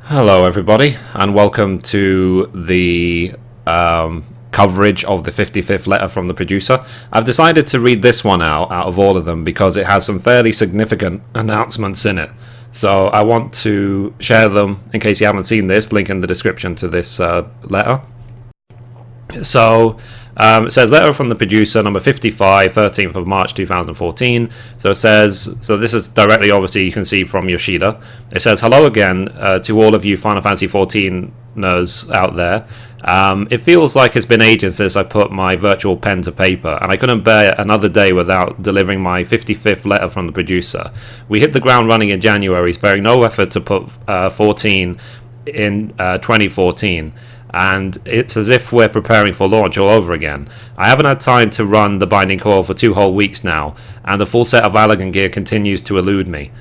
Hello everybody, and welcome to the coverage of the 55th letter from the producer. I've decided to read this one out of all of them because it has some fairly significant announcements in it. So I want to share them in case you haven't seen this, link in the description to this letter. So it says letter from the producer number 55, 13th of March 2014. So it says, so this is directly, obviously you can see from Yoshida. It says, hello again to all of you Final Fantasy 14ers out there. It feels like it's been ages since I put my virtual pen to paper, and I couldn't bear another day without delivering my 55th letter from the producer. We hit the ground running in January, sparing no effort to put 14 in 2014. And it's as if we're preparing for launch all over again. I haven't had time to run the binding core for 2 whole weeks now, and the full set of Allagan gear continues to elude me.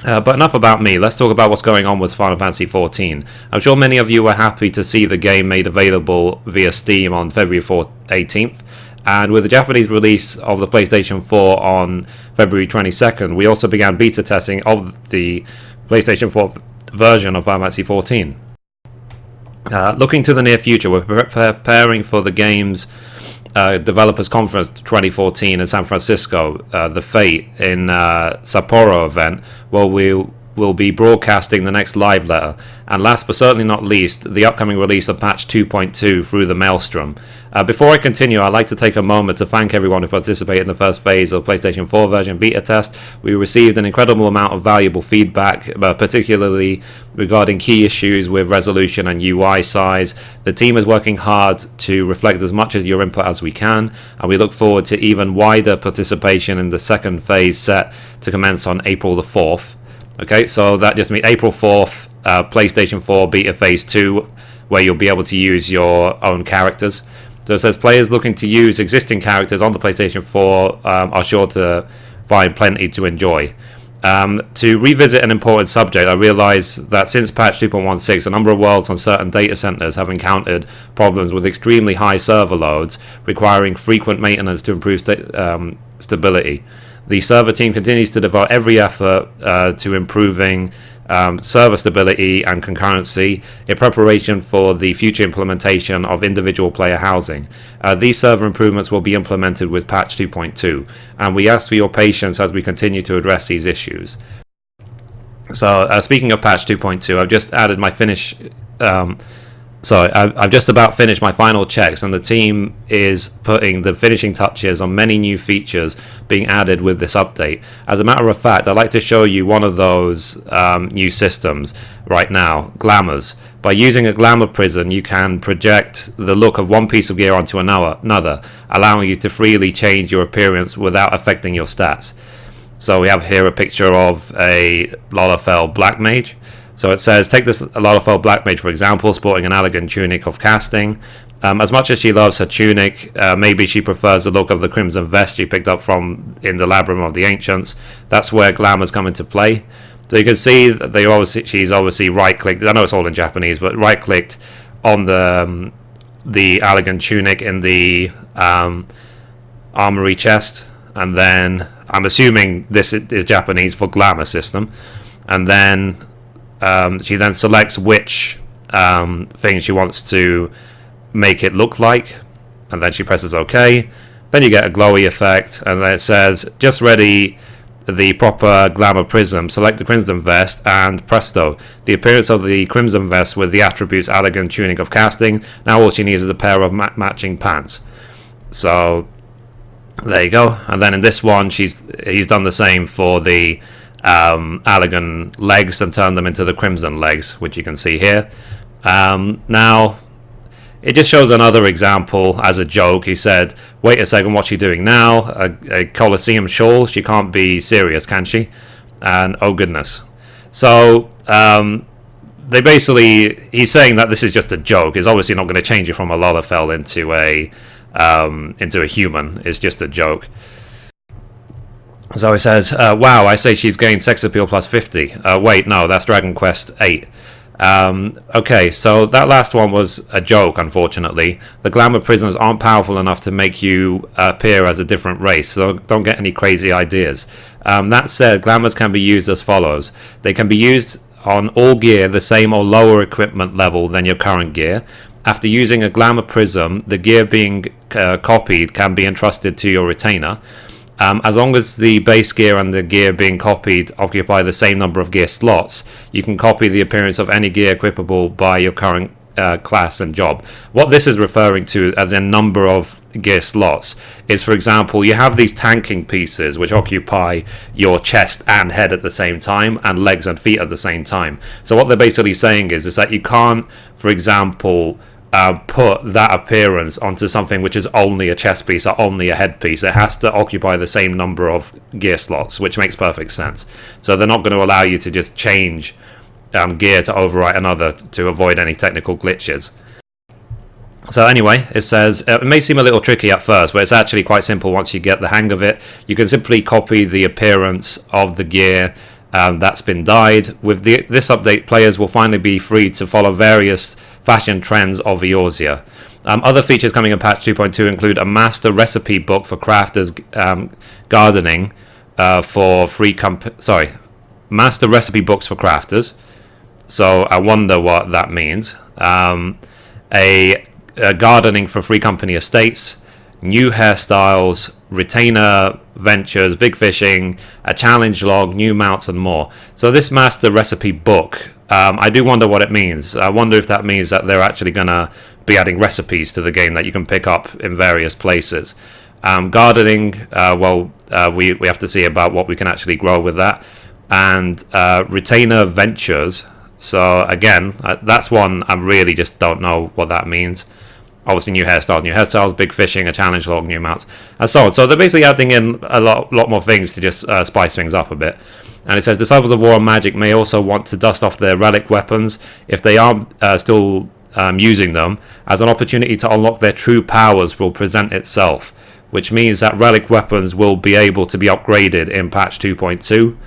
But enough about me, let's talk about what's going on with Final Fantasy XIV. I'm sure many of you were happy to see the game made available via Steam on February 18th, and with the Japanese release of the PlayStation 4 on February 22nd, we also began beta testing of the PlayStation 4 version of Final Fantasy XIV. Looking to the near future, we're preparing for the game's Developers Conference 2014 in San Francisco, the Fate in Sapporo event, where we'll be broadcasting the next live letter, and last but certainly not least, the upcoming release of patch 2.2 through the Maelstrom. Before I continue, I'd like to take a moment to thank everyone who participated in the first phase of PlayStation 4 version beta test. We received an incredible amount of valuable feedback, particularly regarding key issues with resolution and UI size. The team is working hard to reflect as much of your input as we can, and we look forward to even wider participation in the second phase set to commence on April the 4th. Okay, so that just means April 4th, PlayStation 4 Beta Phase 2, where you'll be able to use your own characters. So it says players looking to use existing characters on the PlayStation 4 are sure to find plenty to enjoy. To revisit an important subject, I realise that since patch 2.16, a number of worlds on certain data centres have encountered problems with extremely high server loads, requiring frequent maintenance to improve stability. The server team continues to devote every effort to improving server stability and concurrency in preparation for the future implementation of individual player housing. These server improvements will be implemented with patch 2.2, and we ask for your patience as we continue to address these issues. So speaking of patch 2.2, I've just added my I've just about finished my final checks, and the team is putting the finishing touches on many new features being added with this update. As a matter of fact, I'd like to show you one of those new systems right now, Glamours. By using a Glamour Prism, you can project the look of one piece of gear onto another, allowing you to freely change your appearance without affecting your stats. So we have here a picture of a Lalafell Black Mage. So it says, take this Lalafell Black Mage for example, sporting an Allagan tunic of casting. As much as she loves her tunic, maybe she prefers the look of the crimson vest she picked up from in the Labyrinth of the Ancients. That's where Glamours come into play. So you can see that she's obviously right-clicked. I know it's all in Japanese, but right-clicked on the Allagan tunic in the armory chest, and then I'm assuming this is Japanese for Glamour System, and then she then selects which thing she wants to make it look like, and then she presses OK. Then you get a glowy effect, and then it says, just ready the proper Glamour Prism, select the Crimson Vest, and presto, the appearance of the Crimson Vest with the attributes Allagan Tunic of Casting. Now all she needs is a pair of matching pants. So there you go. And then in this one, he's done the same for the Allagan legs and turned them into the crimson legs, which you can see here. Now it just shows another example as a joke. He said, wait a second, what's she doing now? A Colosseum shawl? She can't be serious, can she? And oh goodness. So he's saying that this is just a joke. It's obviously not going to change you from a Lalafell into a human. It's just a joke. So he says, wow, I say she's gained sex appeal plus 50. Wait, no, that's Dragon Quest 8. Okay, so that last one was a joke, unfortunately. The Glamour Prisms aren't powerful enough to make you appear as a different race, so don't get any crazy ideas. That said, Glamours can be used as follows. They can be used on all gear the same or lower equipment level than your current gear. After using a Glamour Prism, the gear being copied can be entrusted to your retainer. As long as the base gear and the gear being copied occupy the same number of gear slots, you can copy the appearance of any gear equipable by your current class and job. What this is referring to as a number of gear slots is, for example, you have these tanking pieces which occupy your chest and head at the same time, and legs and feet at the same time. So what they're basically saying is that you can't, for example, put that appearance onto something which is only a chest piece or only a head piece. It has to occupy the same number of gear slots, which makes perfect sense. So they're not going to allow you to just change gear to overwrite another to avoid any technical glitches. So anyway, it says it may seem a little tricky at first, but it's actually quite simple once you get the hang of it. You can simply copy the appearance of the gear that's been dyed. With this update, players will finally be free to follow various fashion trends of Eorzea. Other features coming in patch 2.2 include a master recipe book for crafters gardening for free master recipe books for crafters. So I wonder what that means. A gardening for free company estates, new hairstyles, retainer ventures, big fishing, a challenge log, new mounts, and more. So this master recipe book, I do wonder what it means. I wonder if that means that they're actually going to be adding recipes to the game that you can pick up in various places. Gardening, we have to see about what we can actually grow with that. And retainer ventures. So again, that's one I really just don't know what that means. Obviously new hairstyles, big fishing, a challenge log, new mounts, and so on. So they're basically adding in a lot more things to just spice things up a bit. And it says Disciples of War and Magic may also want to dust off their relic weapons if they are still using them, as an opportunity to unlock their true powers will present itself, which means that relic weapons will be able to be upgraded in patch 2.2.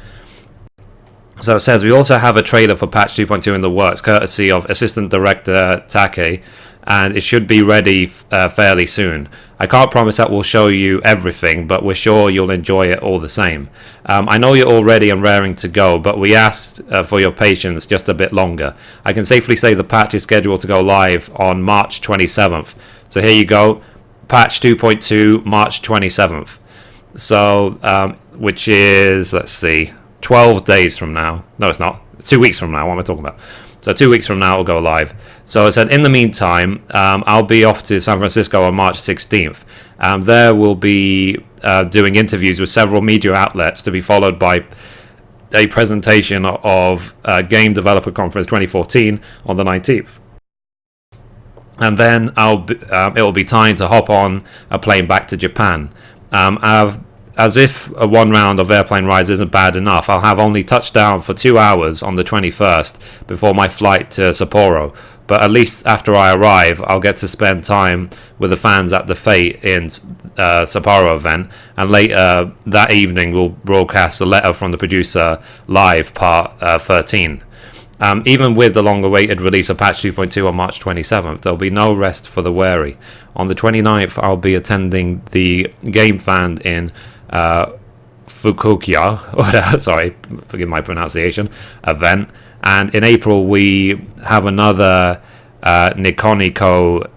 So it says we also have a trailer for patch 2.2 in the works, courtesy of Assistant Director Take, and it should be ready fairly soon. I can't promise that we'll show you everything, but we're sure you'll enjoy it all the same. I know you're all ready and raring to go, but we asked for your patience just a bit longer. I can safely say the patch is scheduled to go live on March 27th. So here you go, patch 2.2, March 27th. So, which is, let's see, 12 days from now. No, it's not. It's 2 weeks from now. What am I talking about? So 2 weeks from now it'll go live. So I said, in the meantime, I'll be off to San Francisco on March 16th. There we'll be doing interviews with several media outlets, to be followed by a presentation of Game Developer Conference 2014 on the 19th. And then it'll be time to hop on a plane back to Japan. As if a one round of airplane rides isn't bad enough, I'll have only touched down for 2 hours on the 21st before my flight to Sapporo. But at least after I arrive, I'll get to spend time with the fans at the Fate in Sapporo event, and later that evening we'll broadcast a letter from the producer live, part 13. Even with the long-awaited release of patch 2.2 on March 27th, there'll be no rest for the weary. On the 29th, I'll be attending the Game Fan in Fukuoka, sorry, forgive my pronunciation, event. And in April, we have another Nikoniko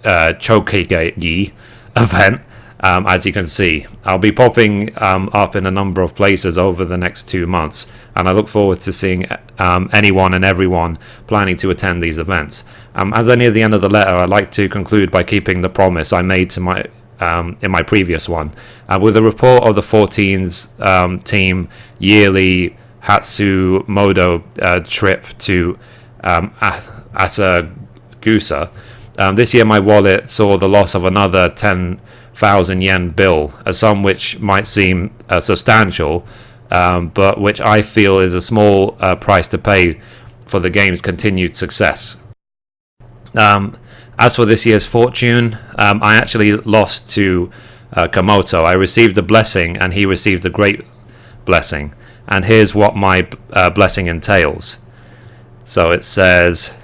Chokegi event. As you can see, I'll be popping up in a number of places over the next 2 months, and I look forward to seeing anyone and everyone planning to attend these events. As I near the end of the letter, I'd like to conclude by keeping the promise I made to my in my previous one, with a report of the 14's team yearly Hatsumoto trip to Asakusa. This year my wallet saw the loss of another 10,000 yen bill, a sum which might seem substantial, but which I feel is a small price to pay for the game's continued success. As for this year's fortune, I actually lost to Komoto. I received a blessing and he received a great blessing. And here's what my blessing entails. So it says,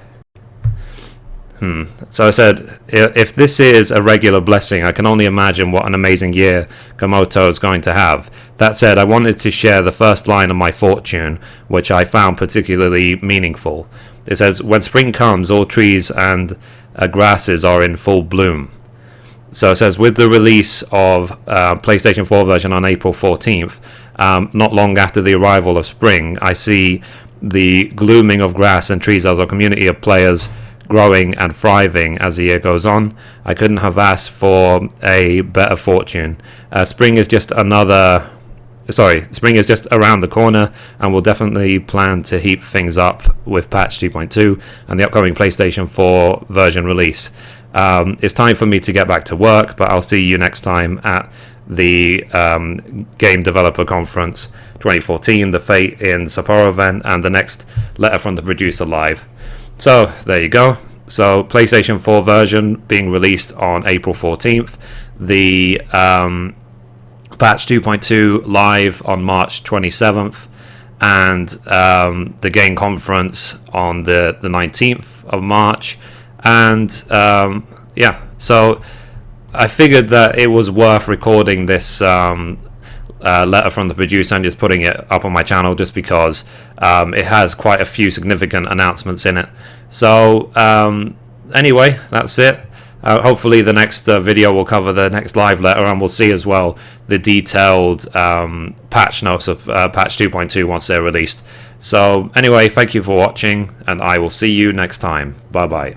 So I said, if this is a regular blessing, I can only imagine what an amazing year Komoto is going to have. That said, I wanted to share the first line of my fortune, which I found particularly meaningful. It says, when spring comes, all trees and grasses are in full bloom. So it says, with the release of PlayStation 4 version on April 14th, not long after the arrival of spring, I see the glooming of grass and trees as a community of players growing and thriving as the year goes on. I couldn't have asked for a better fortune. Spring is just around the corner, and we'll definitely plan to heat things up with patch 2.2 and the upcoming PlayStation 4 version release. It's time for me to get back to work, but I'll see you next time at the Game Developer Conference 2014, the Fate in Sapporo event, and the next Letter from the Producer Live. So there you go. So PlayStation 4 version being released on April 14th, the patch 2.2 live on March 27th, and the game conference on the 19th of March. And so I figured that it was worth recording this letter from the producer and just putting it up on my channel, just because it has quite a few significant announcements in it. So anyway, that's it. Hopefully the next video will cover the next live letter, and we'll see as well the detailed patch notes of patch 2.2 once they're released. So anyway, thank you for watching, and I will see you next time. Bye bye.